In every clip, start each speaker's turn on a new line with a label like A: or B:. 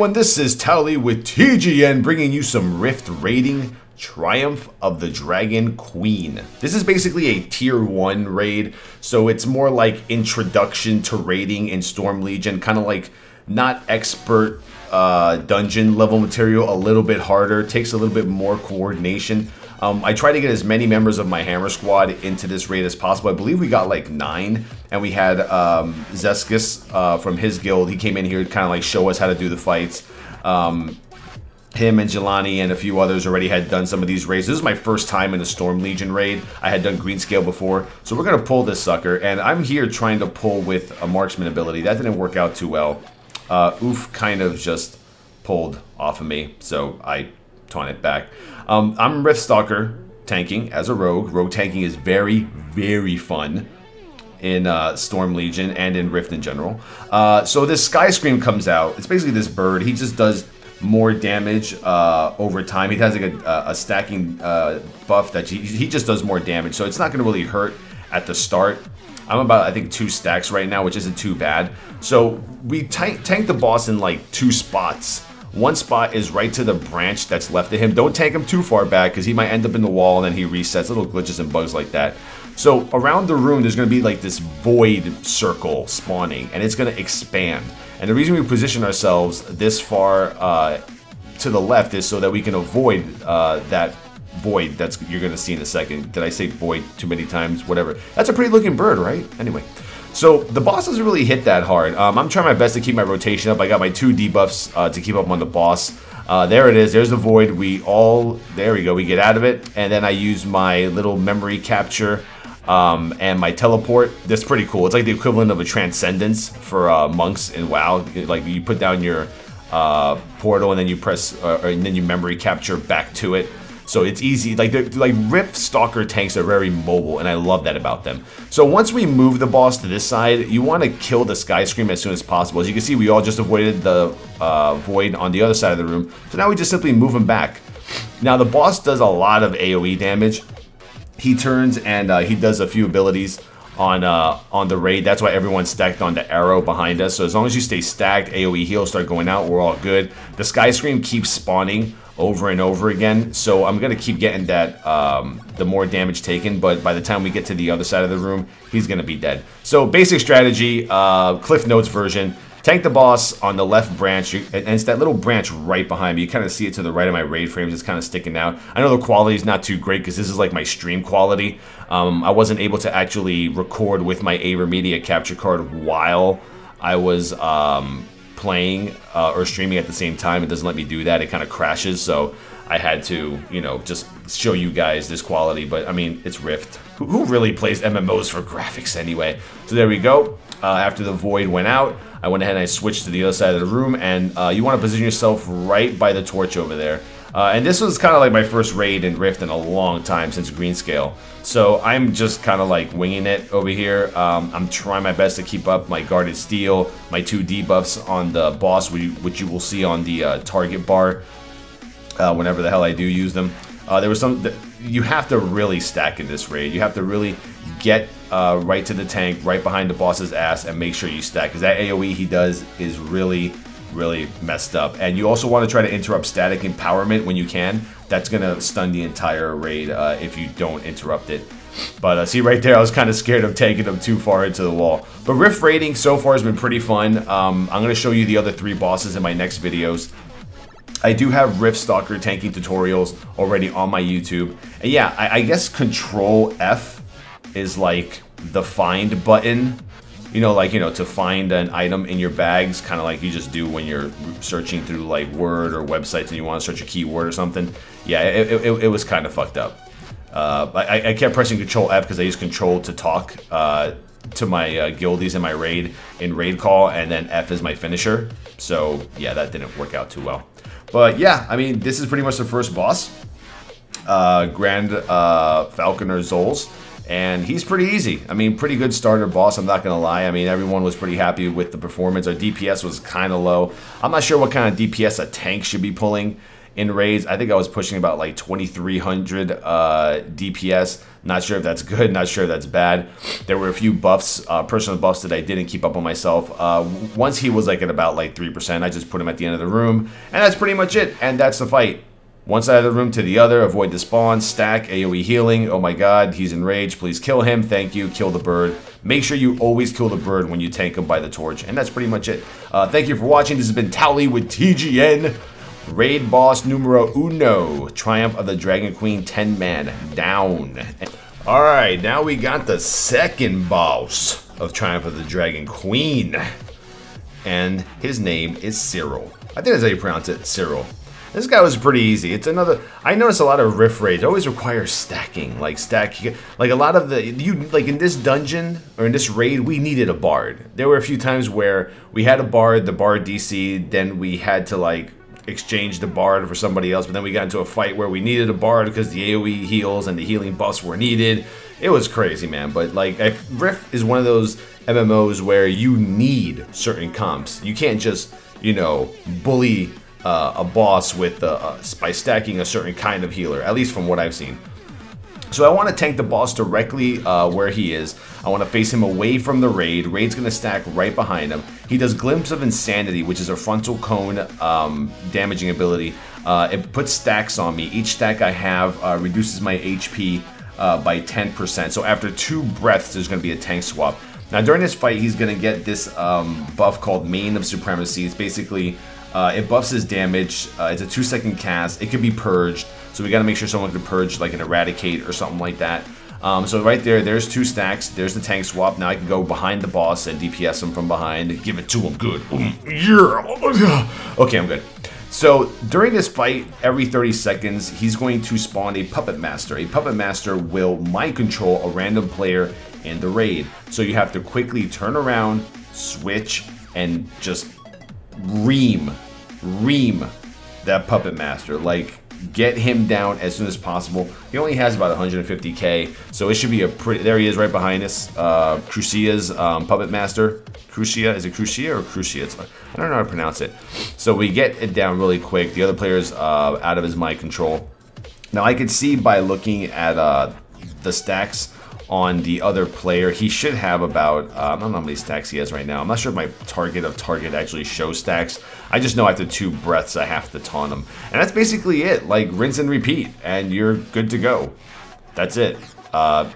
A: everyone, this is Towelliee with TGN bringing you some Rift raiding. Triumph of the Dragon Queen. This is basically a tier 1 raid, so it's more like introduction to raiding in Storm Legion, kind of like not expert dungeon level material, a little bit harder, takes a little bit more coordination. I try to get as many members of my Hammer Squad into this raid as possible. I believe we got like 9, and we had Zeskis from his guild. He came in here to kind of like show us how to do the fights. Him and Jelani and a few others already had done some of these raids. This is my first time in a Storm Legion raid. I had done Greenscale before, so we're going to pull this sucker. And I'm here trying to pull with a marksman ability. That didn't work out too well. Oof kind of just pulled off of me, so I taunt it back. I'm Riftstalker tanking as a rogue. Rogue tanking is very, very fun in Storm Legion and in Rift in general. So this Sky Scream comes out. It's basically this bird. He just does more damage over time. He has like a stacking buff that he just does more damage, so it's not going to really hurt at the start. I'm about, I think, 2 stacks right now, which isn't too bad. So we tank the boss in like 2 spots. One spot is right to the branch that's left of him. Don't tank him too far back because he might end up in the wall and then he resets. Little glitches and bugs like that. So around the room, there's going to be like this void circle spawning, and it's going to expand. And the reason we position ourselves this far to the left is so that we can avoid that void that's you're going to see in a second. Did I say void too many times? Whatever. That's a pretty looking bird, right? Anyway. So the boss doesn't really hit that hard. I'm trying my best to keep my rotation up. I got my 2 debuffs to keep up on the boss. There it is. There's the void. There we go. We get out of it. And then I use my little memory capture and my teleport. That's pretty cool. It's like the equivalent of a transcendence for monks in WoW. Like you put down your portal and then you press, and then you memory capture back to it. So it's easy. Like Riftstalker tanks are very mobile, and I love that about them. So once we move the boss to this side, you want to kill the Sky Scream as soon as possible. As you can see, we all just avoided the void on the other side of the room. So now we just simply move him back. Now the boss does a lot of AoE damage. He turns and he does a few abilities on the raid. That's why everyone's stacked on the arrow behind us. So as long as you stay stacked, AoE heals start going out. We're all good. The Sky Scream keeps spawning over and over again, so I'm gonna keep getting that the more damage taken, but by the time we get to the other side of the room, he's gonna be dead. So basic strategy, Cliff Notes version: tank the boss on the left branch, and it's that little branch right behind me. You kind of see it to the right of my raid frames. It's kind of sticking out. I know the quality is not too great because this is like my stream quality. I wasn't able to actually record with my Aver Media capture card while I was playing or streaming at the same time. It doesn't let me do that. It kind of crashes, so I had to, you know, just show you guys this quality. But I mean, it's Rift. Who really plays MMOs for graphics anyway? So there we go. After the void went out, I went ahead and I switched to the other side of the room, and you want to position yourself right by the torch over there. And this was kind of like my first raid in Rift in a long time since Greenscale. So I'm just kind of like winging it over here. I'm trying my best to keep up my Guarded Steel, my 2 debuffs on the boss, which you will see on the target bar whenever the hell I do use them. There was some... You have to really stack in this raid. You have to really get right to the tank, right behind the boss's ass, and make sure you stack. Because that AoE he does is really messed up. And you also want to try to interrupt static empowerment when you can. That's gonna stun the entire raid if you don't interrupt it. But see right there, I was kind of scared of taking them too far into the wall. But Rift raiding so far has been pretty fun. I'm gonna show you the other 3 bosses in my next videos. I do have Riftstalker tanking tutorials already on my YouTube. And yeah, I guess Control F is like the find button. You know, like, you know, to find an item in your bags, kind of like you just do when you're searching through like Word or websites and you want to search a keyword or something. Yeah, it was kind of fucked up. I kept pressing Control F because I use Control to talk to my guildies in my raid in raid call, and then F is my finisher. So yeah, that didn't work out too well. But yeah, I mean, this is pretty much the first boss, Grand Falconer Zols. And he's pretty easy. I mean, pretty good starter boss, I'm not gonna lie. I mean, everyone was pretty happy with the performance. Our DPS was kind of low. I'm not sure what kind of DPS a tank should be pulling in raids. I think I was pushing about like 2300 DPS. Not sure if that's good, not sure if that's bad. There were a few buffs, personal buffs that I didn't keep up on myself. Once he was like at about like 3%, I just put him at the end of the room, and that's pretty much it, and that's the fight. One side of the room to the other, avoid the spawn, stack, AoE healing. Oh my god, he's enraged, please kill him, thank you, kill the bird. Make sure you always kill the bird when you tank him by the torch, and that's pretty much it. Thank you for watching. This has been Towelliee with TGN. Raid boss numero uno, Triumph of the Dragon Queen, 10-man down. Alright, now we got the second boss of Triumph of the Dragon Queen. And his name is Cyril. I think that's how you pronounce it, Cyril. This guy was pretty easy. It's another. I noticed a lot of rift raids always require stacking, like like a lot of like in this dungeon or in this raid, we needed a bard. There were a few times where we had a bard, the bard DC'd, then we had to like exchange the bard for somebody else, but then we got into a fight where we needed a bard because the AoE heals and the healing buffs were needed. It was crazy, man. But like, Rift is one of those MMOs where you need certain comps. You can't just, you know, bully a boss with by stacking a certain kind of healer, at least from what I've seen. So I want to tank the boss directly where he is. I want to face him away from the raid. Raid's going to stack right behind him. He does Glimpse of Insanity, which is a frontal cone damaging ability. It puts stacks on me. Each stack I have reduces my HP by 10%. So after 2 breaths, there's going to be a tank swap. Now during this fight, he's going to get this buff called Mane of Supremacy. It's basically... it buffs his damage. It's a 2-second cast. It can be purged, so we got to make sure someone can purge like an Eradicate or something like that. So right there's 2 stacks. There's the tank swap. Now I can go behind the boss and DPS him from behind. Give it to him good. Yeah. Okay, I'm good. So during this fight, every 30 seconds, he's going to spawn a Puppet Master. A Puppet Master will mind control a random player in the raid. So you have to quickly turn around, switch, and just ream that Puppet Master. Like, get him down as soon as possible. He only has about 150k, so it should be a pretty... There he is right behind us. Crucia's Puppet Master. Crucia, is it Crucia or Crucia? I don't know how to pronounce it. So we get it down really quick. The other player's out of his mind control. Now I can see by looking at the stacks on the other player, he should have about, I don't know how many stacks he has right now. I'm not sure if my target actually shows stacks. I just know after 2 breaths I have to taunt him. And that's basically it. Like, rinse and repeat, and you're good to go. That's it.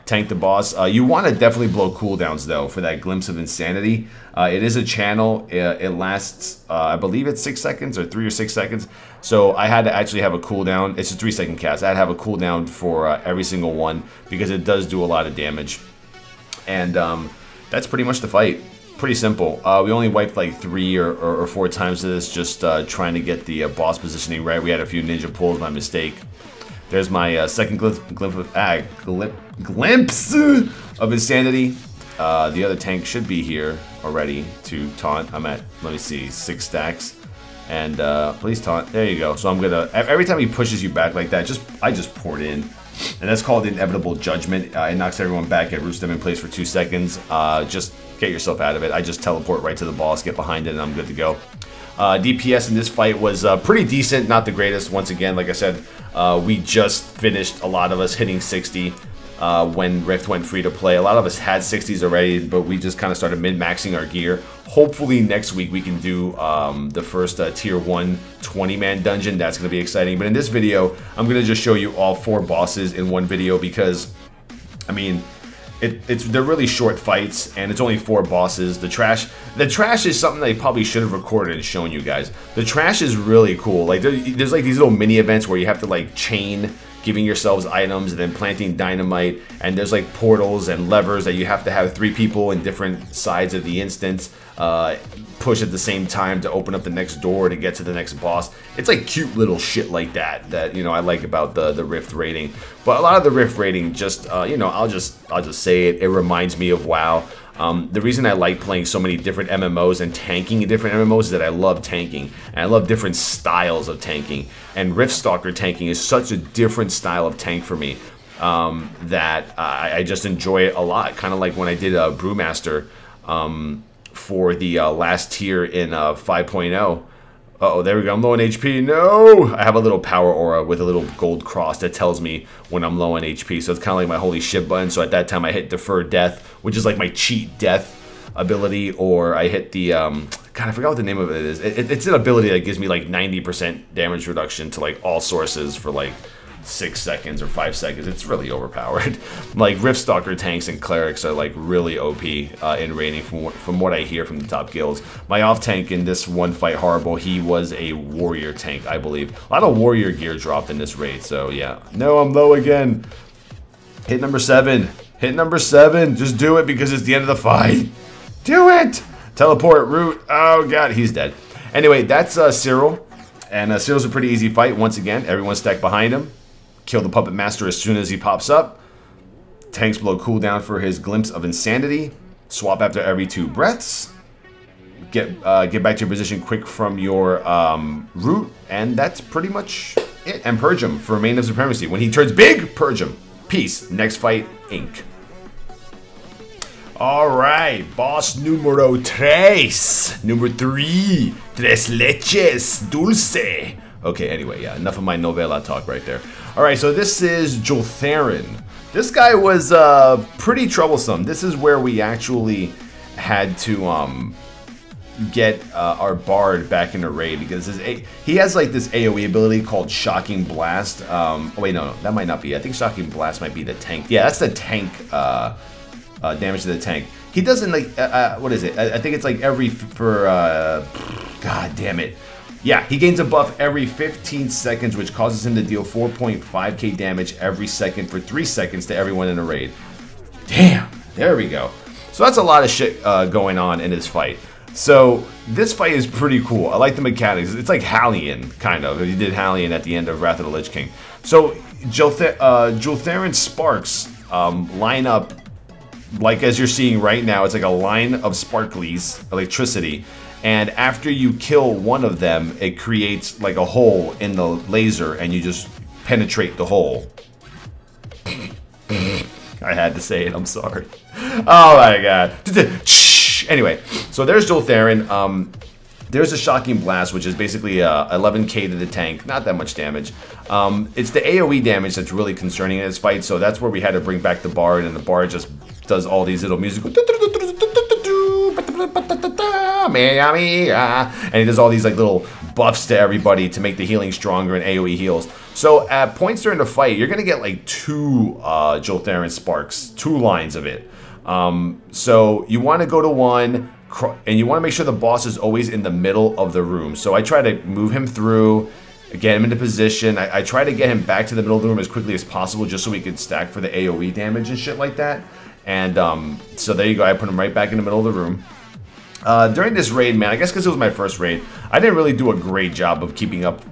A: Tank the boss. You want to definitely blow cooldowns, though, for that Glimpse of Insanity. It is a channel. It lasts, I believe it's 6 seconds or 3 or 6 seconds. So I had to actually have a cooldown. It's a 3-second cast. I had to have a cooldown for every single one because it does do a lot of damage. And that's pretty much the fight. Pretty simple. We only wiped like 3 or 4 times to this, just trying to get the boss positioning right. We had a few ninja pulls by mistake. There's my second glimpse of Insanity. The other tank should be here already to taunt. I'm at, let me see, 6 stacks. And please taunt. There you go. So I'm gonna, every time he pushes you back like that, I just poured in. And that's called Inevitable Judgment. It knocks everyone back, it roots them in place for 2 seconds. Just get yourself out of it. I just teleport right to the boss, get behind it, and I'm good to go. DPS in this fight was pretty decent, not the greatest. Once again, like I said, we just finished, a lot of us hitting 60 when Rift went free to play. A lot of us had 60s already, but we just kind of started min-maxing our gear. Hopefully next week we can do the first tier 1 20-man dungeon. That's going to be exciting. But in this video, I'm going to just show you all 4 bosses in one video because, I mean, they're really short fights, and it's only 4 bosses. The trash is something they probably should have recorded and shown you guys. The trash is really cool. Like there's like these little mini events where you have to like chain, giving yourselves items and then planting dynamite, and there's like portals and levers that you have to have 3 people in different sides of the instance push at the same time to open up the next door to get to the next boss. It's like cute little shit like that you know I like about the Rift rating. But a lot of the Rift rating just you know, I'll just say it reminds me of WoW. The reason I like playing so many different MMOs and tanking in different MMOs is that I love tanking, and I love different styles of tanking. And Riftstalker tanking is such a different style of tank for me that I just enjoy it a lot. Kind of like when I did Brewmaster for the last tier in 5.0. Uh-oh, there we go. I'm low on HP. No! I have a little power aura with a little gold cross that tells me when I'm low on HP. So it's kind of like my holy shit button. So at that time, I hit Defer Death, which is like my cheat death ability. Or I hit the, God, I forgot what the name of it is. It's an ability that gives me like 90% damage reduction to like all sources for like 6 seconds or 5 seconds. It's really overpowered. Like Riftstalker tanks and clerics are like really OP in raiding from what I hear from the top guilds. My off tank in this one fight, Horrible, he was a warrior tank, I believe. A lot of warrior gear dropped in this raid, so yeah. No, I'm low again. Hit number 7. Hit number 7. Just do it because it's the end of the fight. Do it! Teleport, root. Oh god, he's dead. Anyway, that's Cyril. And Cyril's a pretty easy fight. Once again, everyone's stacked behind him. Kill the Puppet Master as soon as he pops up. Tanks below cooldown for his Glimpse of Insanity. Swap after every 2 breaths. Get back to your position quick from your root. And that's pretty much it. And purge him for Reign of Supremacy. When he turns big, purge him. Peace. Next fight, Ink. Alright, boss numero 3. Number 3. Tres leches dulce. Okay, anyway, yeah, enough of my novella talk right there. Alright, so this is Joltherin. This guy was pretty troublesome. This is where we actually had to get our Bard back in the raid because he has like this AoE ability called Shocking Blast. Oh wait, no, that might not be. I think Shocking Blast might be the tank. Yeah, that's the tank damage to the tank. He doesn't like, what is it? I think it's like every, god damn it. Yeah, he gains a buff every 15 seconds, which causes him to deal 4.5k damage every second for 3 seconds to everyone in a raid. Damn, there we go. So that's a lot of shit going on in this fight. So this fight is pretty cool. I like the mechanics. It's like Hallion, kind of. You did Hallion at the end of Wrath of the Lich King. So Joltherin sparks line up like as you're seeing right now. It's like a line of sparklies, electricity. And after you kill one of them, it creates like a hole in the laser and you just penetrate the hole. I had to say it, I'm sorry. Oh my god. Anyway, so there's Joltherin. There's a Shocking Blast, which is basically 11k to the tank. Not that much damage. It's the AoE damage that's really concerning in this fight, so that's where we had to bring back the Bard, and the Bard just does all these little musical... and he does all these like little buffs to everybody to make the healing stronger and AoE heals. So at points during the fight, you're gonna get like 2 Joltherin sparks, 2 lines of it. So you want to go to one, and you want to make sure the boss is always in the middle of the room. So I try to move him through, get him into position. I try to get him back to the middle of the room as quickly as possible, just so we could stack for the AoE damage and shit like that. And so there you go. I put him right back in the middle of the room. During this raid, man, I guess because it was my first raid, I didn't really do a great job of keeping up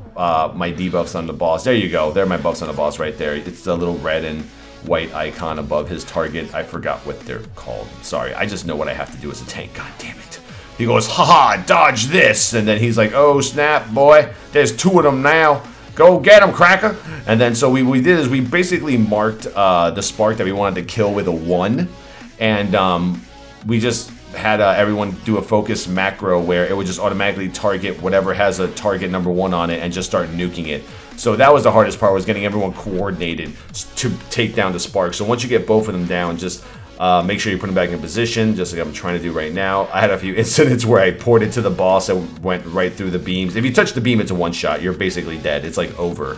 A: my debuffs on the boss. There you go. There are my buffs on the boss right there. It's the little red and white icon above his target. I forgot what they're called. Sorry, I just know what I have to do as a tank. God damn it. He goes, haha, dodge this. And then he's like, oh, snap, boy. There's 2 of them now. Go get him, cracker. And then so we did is we basically marked the spark that we wanted to kill with a 1. And we just had everyone do a focus macro where it would just automatically target whatever has a target number 1 on it and just start nuking it. So that was the hardest part, was getting everyone coordinated to take down the spark. So once you get both of them down, just make sure you put them back in position, just like I'm trying to do right now. I had a few incidents where I poured it to the boss and went right through the beams. If you touch the beam, it's a 1-shot. You're basically dead. It's like over.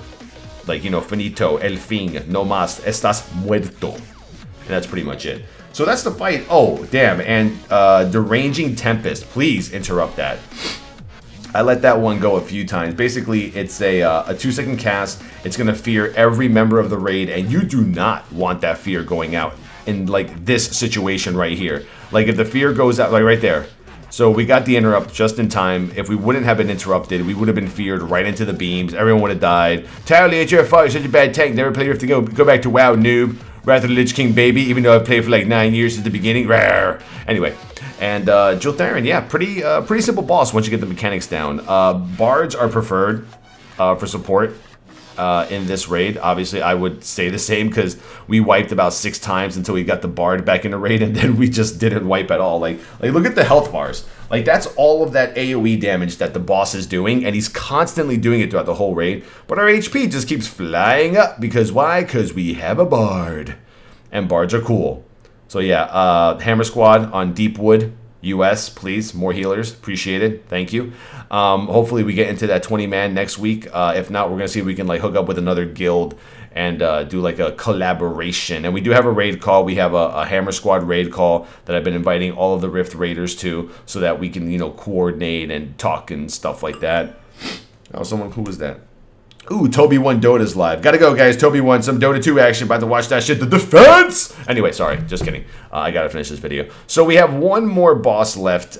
A: Like, you know, finito, el fin, no más, estás muerto. And that's pretty much it. So that's the fight. Oh, damn. And Deranging Tempest. Please interrupt that. I let that one go a few times. Basically, it's a 2-second cast. It's going to fear every member of the raid, and you do not want that fear going out in, like, this situation right here. Like, if the fear goes out, like, right there. So we got the interrupt just in time. If we wouldn't have been interrupted, we would have been feared right into the beams. Everyone would have died. Towelliee, it's your fault. You're such a bad tank. Never play Rift to go back to WoW, noob. Wrath of the Lich King, baby, even though I've played for like 9 years at the beginning. Rawr. Anyway, and Joltherin, yeah, pretty simple boss once you get the mechanics down. Bards are preferred for support in this raid. Obviously, I would say the same because we wiped about 6 times until we got the Bard back in the raid, and then we just didn't wipe at all. Like look at the health bars. Like, that's all of that AoE damage that the boss is doing, and he's constantly doing it throughout the whole raid. But our HP just keeps flying up, because why? Because we have a bard. And bards are cool. So yeah, Hammer Squad on Deepwood, US, please. More healers, appreciated, thank you. Hopefully we get into that 20-man next week. If not, we're going to see if we can like hook up with another guild and do like a collaboration. And we do have a raid call. We have a Hammer Squad raid call that I've been inviting all of the Rift Raiders to, so that we can, you know, coordinate and talk and stuff like that. Oh, someone, who was that? Ooh, Toby 1 Dota's live. Gotta go, guys. Toby 1, some Dota 2 action. About to watch that shit. The defense! Anyway, sorry. Just kidding. I gotta finish this video. So we have one more boss left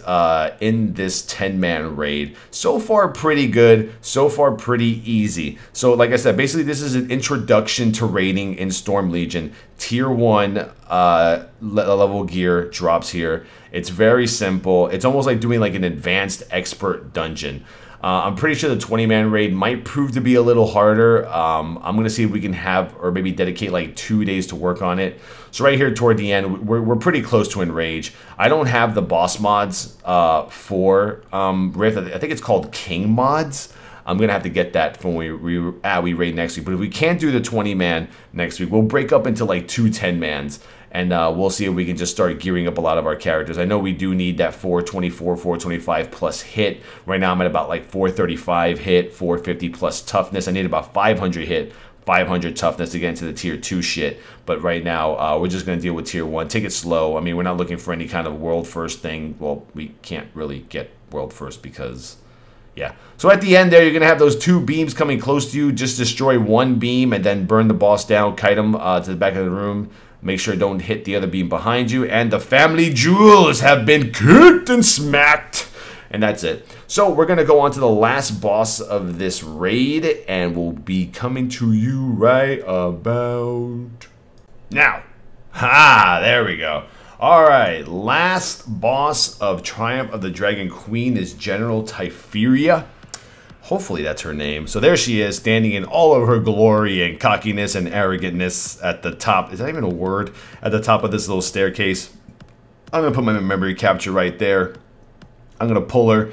A: in this 10-man raid. So far, pretty good. So far, pretty easy. So, like I said, basically, this is an introduction to raiding in Storm Legion. Tier 1 level gear drops here. It's very simple. It's almost like doing like an advanced expert dungeon. I'm pretty sure the 20-man raid might prove to be a little harder. I'm going to see if we can have, or maybe dedicate like 2 days to work on it. So right here toward the end, we're pretty close to Enrage. I don't have the boss mods for Rift. I think it's called King mods. I'm going to have to get that when we raid next week. But if we can't do the 20-man next week, we'll break up into like 2 10-mans. And we'll see if we can just start gearing up a lot of our characters. I know we do need that 424, 425 plus hit. Right now I'm at about like 435 hit, 450 plus toughness. I need about 500 hit, 500 toughness to get into the tier 2 shit. But right now we're just going to deal with tier 1. Take it slow. I mean, we're not looking for any kind of world first thing. Well, we can't really get world first because... yeah. So at the end there, you're going to have those 2 beams coming close to you. Just destroy 1 beam and then burn the boss down. Kite him to the back of the room. Make sure don't hit the other beam behind you. And the family jewels have been kicked and smacked. And that's it. So we're going to go on to the last boss of this raid. And we'll be coming to you right about now. Ha! There we go. Alright, last boss of Triumph of the Dragon Queen is General Tyfuria. Hopefully that's her name. So there she is, standing in all of her glory and cockiness and arrogantness at the top. Is that even a word? At the top of this little staircase. I'm going to put my memory capture right there. I'm going to pull her.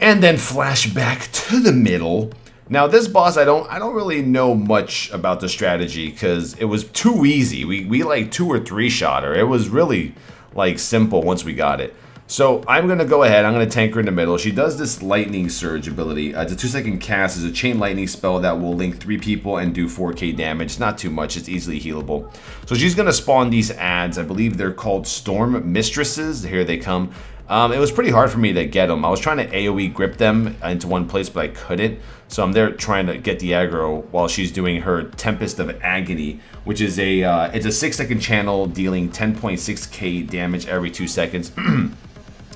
A: And then flash back to the middle. Now this boss, I don't really know much about the strategy because it was too easy. We like 2 or 3 shot her. It was really like simple once we got it. So I'm going to go ahead, I'm going to tank her in the middle. She does this lightning surge ability. It's a 2-second cast. It's a chain lightning spell that will link 3 people and do 4k damage. Not too much, it's easily healable. So she's going to spawn these ads. I believe they're called Storm Mistresses. Here they come. It was pretty hard for me to get them. I was trying to AoE grip them into one place, but I couldn't. So I'm there trying to get the aggro while she's doing her Tempest of Agony, which is it's a 6-second channel dealing 10.6k damage every 2 seconds.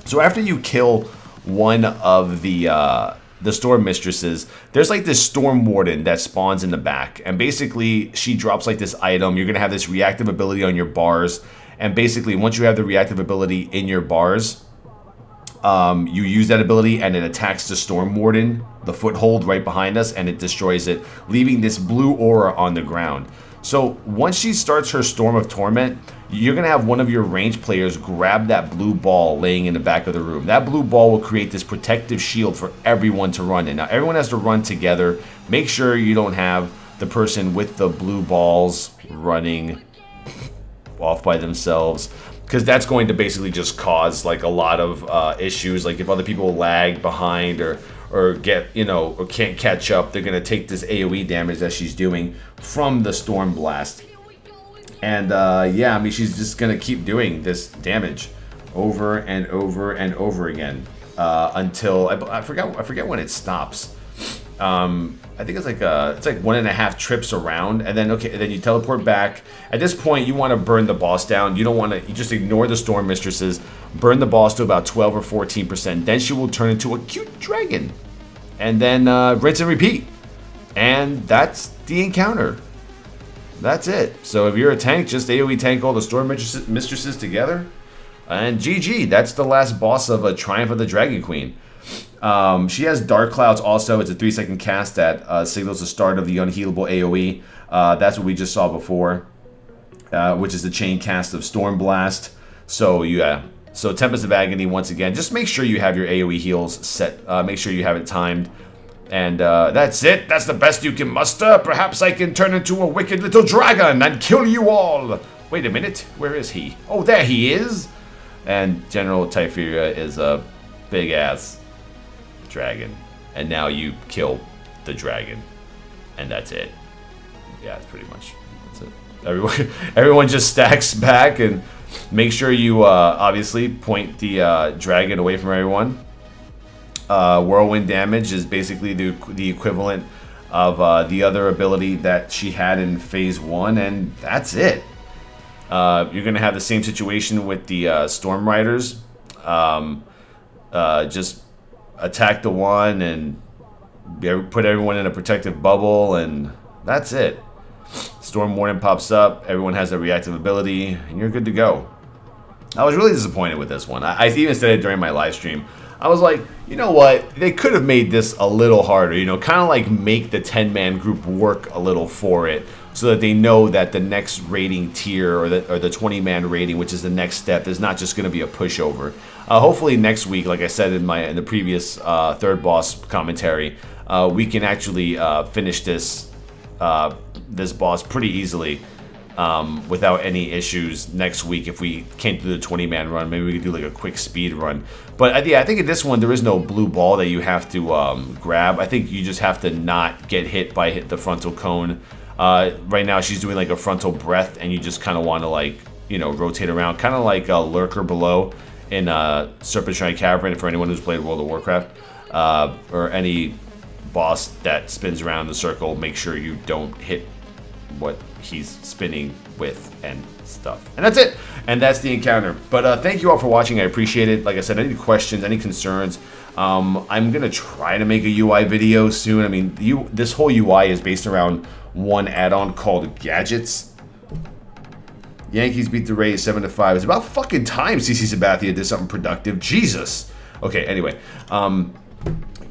A: So after you kill one of the Storm Mistresses, there's like this Storm Warden that spawns in the back. And basically, she drops like this item. You're going to have this reactive ability on your bars. And basically, once you have the reactive ability in your bars, you use that ability and it attacks the Storm Warden, the foothold right behind us, and it destroys it, leaving this blue aura on the ground. So once she starts her Storm of Torment, you're going to have one of your ranged players grab that blue ball laying in the back of the room. That blue ball will create this protective shield for everyone to run in. Now everyone has to run together. Make sure you don't have the person with the blue balls running off by themselves, because that's going to basically just cause like a lot of issues. Like if other people lag behind or get, you know, or can't catch up, they're going to take this AoE damage that she's doing from the Storm Blast. And yeah, I mean, she's just going to keep doing this damage over and over and over again until I forget when it stops. I think it's like 1.5 trips around, and then then you teleport back. At this point, you want to burn the boss down. You don't want to. You just ignore the Storm Mistresses. Burn the boss to about 12 or 14%. Then she will turn into a cute dragon, and then rinse and repeat. And that's the encounter. That's it. So if you're a tank, just AoE tank all the Storm Mistresses together, and GG. That's the last boss of a Triumph of the Dragon Queen. She has Dark Clouds also. It's a 3-second cast that signals the start of the unhealable AoE. That's what we just saw before, which is the chain cast of Storm Blast. So yeah, So Tempest of Agony, once again, just make sure you have your AoE heals set. Make sure you have it timed. And that's it. That's the best you can muster. Perhaps I can turn into a wicked little dragon and kill you all. Wait a minute. Where is he? Oh, there he is. And General Tyfuria is a big-ass dragon. And now you kill the dragon. And that's it. Yeah, that's pretty much that's it. Everyone just stacks back and make sure you obviously point the dragon away from everyone. Whirlwind damage is basically the equivalent of the other ability that she had in phase 1, and that's it. You're going to have the same situation with the Storm Riders. Just attack the one and put everyone in a protective bubble, and that's it. Storm Warden pops up, everyone has a reactive ability, and you're good to go. I was really disappointed with this one. I even said it during my live stream. I was like, you know what? They could have made this a little harder, you know, kind of like make the 10-man group work a little for it so that they know that the next rating tier or the 20-man rating, which is the next step, is not just going to be a pushover. Hopefully next week, like I said in the previous third boss commentary, we can actually finish this boss pretty easily without any issues next week. If we can't do the 20-man run, maybe we could do like a quick speed run. But yeah, I think in this one there is no blue ball that you have to grab. I think you just have to not get hit by the frontal cone. Right now she's doing like a frontal breath, and you just kind of want to, like, you know, rotate around, kind of like a lurker below in Serpent Shrine Cavern for anyone who's played World of Warcraft, or any boss that spins around the circle. Make sure you don't hit what he's spinning with and stuff. And that's it. And that's the encounter. But thank you all for watching. I appreciate it. Like I said, any questions, any concerns, I'm going to try to make a UI video soon. I mean, this whole UI is based around one add-on called Gadgets. Yankees beat the Rays 7-5. It's about fucking time CC Sabathia did something productive. Jesus. Okay, anyway.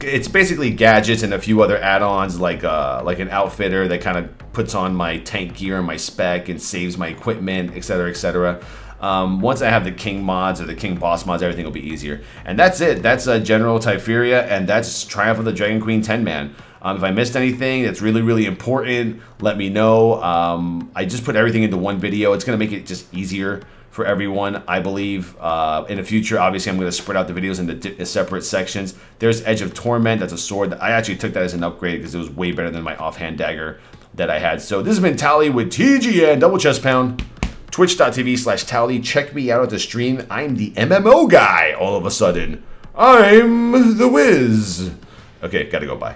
A: It's basically gadgets and a few other add-ons, like an outfitter that kind of puts on my tank gear and my spec and saves my equipment, etc., etc. Once I have the King mods or the King boss mods, everything will be easier. And that's it. That's General Tyfuria, and that's Triumph of the Dragon Queen 10-man. If I missed anything that's really, really important, let me know. I just put everything into one video. It's going to make it just easier for everyone, I believe. In the future, obviously, I'm going to spread out the videos into separate sections. There's Edge of Torment. That's a sword. I actually took that as an upgrade because it was way better than my offhand dagger that I had. So this has been Towelliee with TGN, double chest pound. Twitch.tv/Towelliee. Check me out at the stream. I'm the MMO guy all of a sudden. I'm the Wiz. Okay, gotta go, bye.